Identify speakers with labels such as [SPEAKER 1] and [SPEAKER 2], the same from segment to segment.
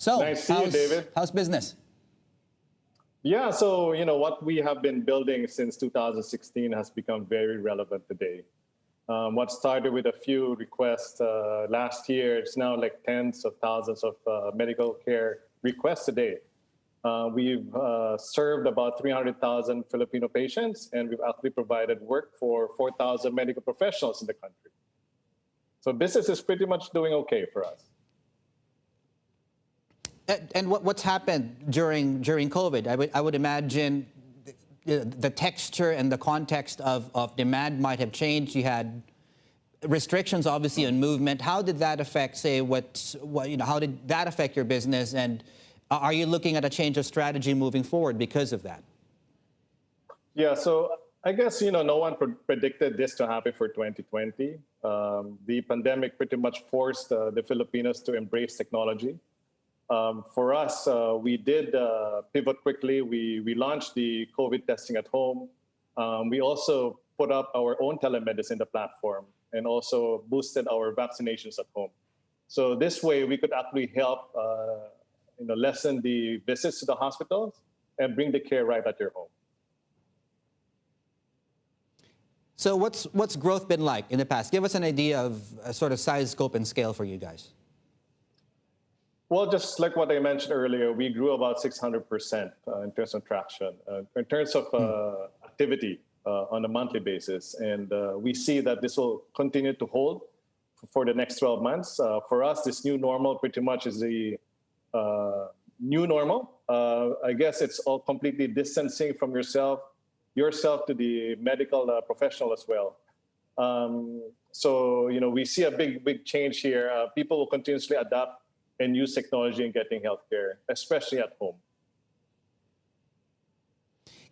[SPEAKER 1] So,
[SPEAKER 2] Nice to see you, David.
[SPEAKER 1] how's business?
[SPEAKER 2] Yeah, so what we have been building since 2016 has become very relevant today. What started with a few requests last year, it's now like tens of thousands of medical care requests a day. We've served about 300,000 Filipino patients, and we've actually provided work for 4,000 medical professionals in the country. So business is pretty much doing okay for us.
[SPEAKER 1] And what's happened during COVID? I would imagine the texture and the context of demand might have changed. You had restrictions, obviously, on movement. How did that affect, say, how did that affect your business? And are you looking at a change of strategy moving forward because of that?
[SPEAKER 2] Yeah, so I guess, no one predicted this to happen for 2020. The pandemic pretty much forced the Filipinos to embrace technology. For us, we did pivot quickly. We launched the COVID testing at home. We also put up our own telemedicine platform and also boosted our vaccinations at home. So this way, we could actually help lessen the visits to the hospitals and bring the care right at your home.
[SPEAKER 1] So what's growth been like in the past? Give us an idea of sort of size, scope, and scale for you guys.
[SPEAKER 2] Well, just like what I mentioned earlier, we grew about 600% in terms of traction, in terms of activity on a monthly basis. And we see that this will continue to hold for the next 12 months. For us, this new normal pretty much is the new normal. I guess it's all completely distancing from yourself to the medical professional as well. So, we see a big change here. People will continuously adapt and use technology in getting healthcare, especially at home.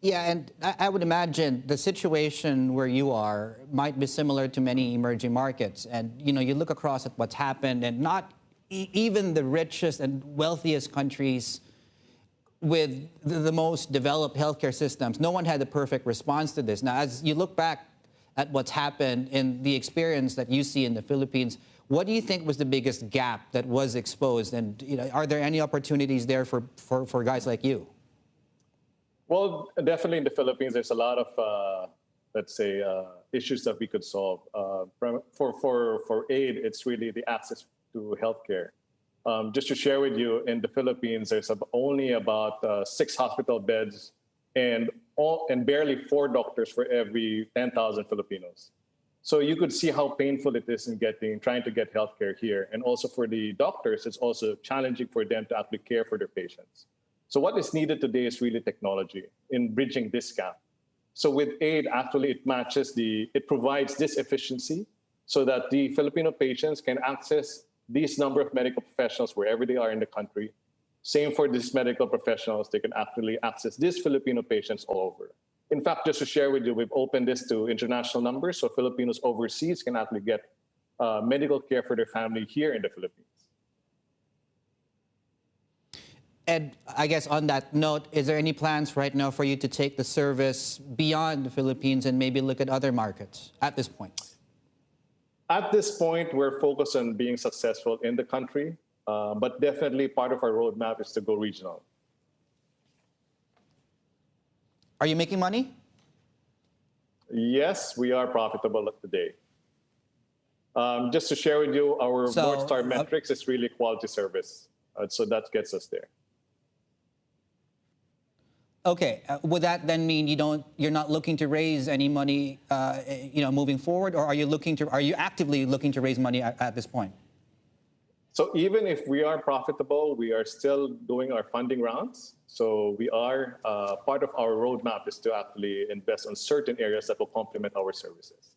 [SPEAKER 1] Yeah, and I would imagine the situation where you are might be similar to many emerging markets. And, you look across at what's happened, and not even the richest and wealthiest countries with the most developed healthcare systems, no one had the perfect response to this. Now, as you look back at what's happened in the experience that you see in the Philippines, what do you think was the biggest gap that was exposed? And are there any opportunities there for guys like you?
[SPEAKER 2] Well, definitely in the Philippines, there's a lot of, let's say, issues that we could solve. For Aide, it's really the access to healthcare. Just to share with you, in the Philippines, there's only about 6 hospital beds and barely 4 doctors for every 10,000 Filipinos. So you could see how painful it is in trying to get healthcare here. And also for the doctors, it's also challenging for them to actually care for their patients. So what is needed today is really technology in bridging this gap. So with Aide, actually, it provides this efficiency so that the Filipino patients can access these number of medical professionals wherever they are in the country. Same for these medical professionals, they can actually access these Filipino patients all over. In fact, just to share with you, we've opened this to international numbers, so Filipinos overseas can actually get medical care for their family here in the Philippines.
[SPEAKER 1] And I guess on that note, is there any plans right now for you to take the service beyond the Philippines and maybe look at other markets at this point?
[SPEAKER 2] At this point, we're focused on being successful in the country, but definitely part of our roadmap is to go regional.
[SPEAKER 1] Are you making money?
[SPEAKER 2] Yes, we are profitable today. Just to share with you, our North Star metrics is really quality service. So that gets us there.
[SPEAKER 1] Okay, would that then mean you're not looking to raise any money, moving forward, or are you actively looking to raise money at this point?
[SPEAKER 2] So even if we are profitable, we are still doing our funding rounds. So we are part of our roadmap is to actually invest on certain areas that will complement our services.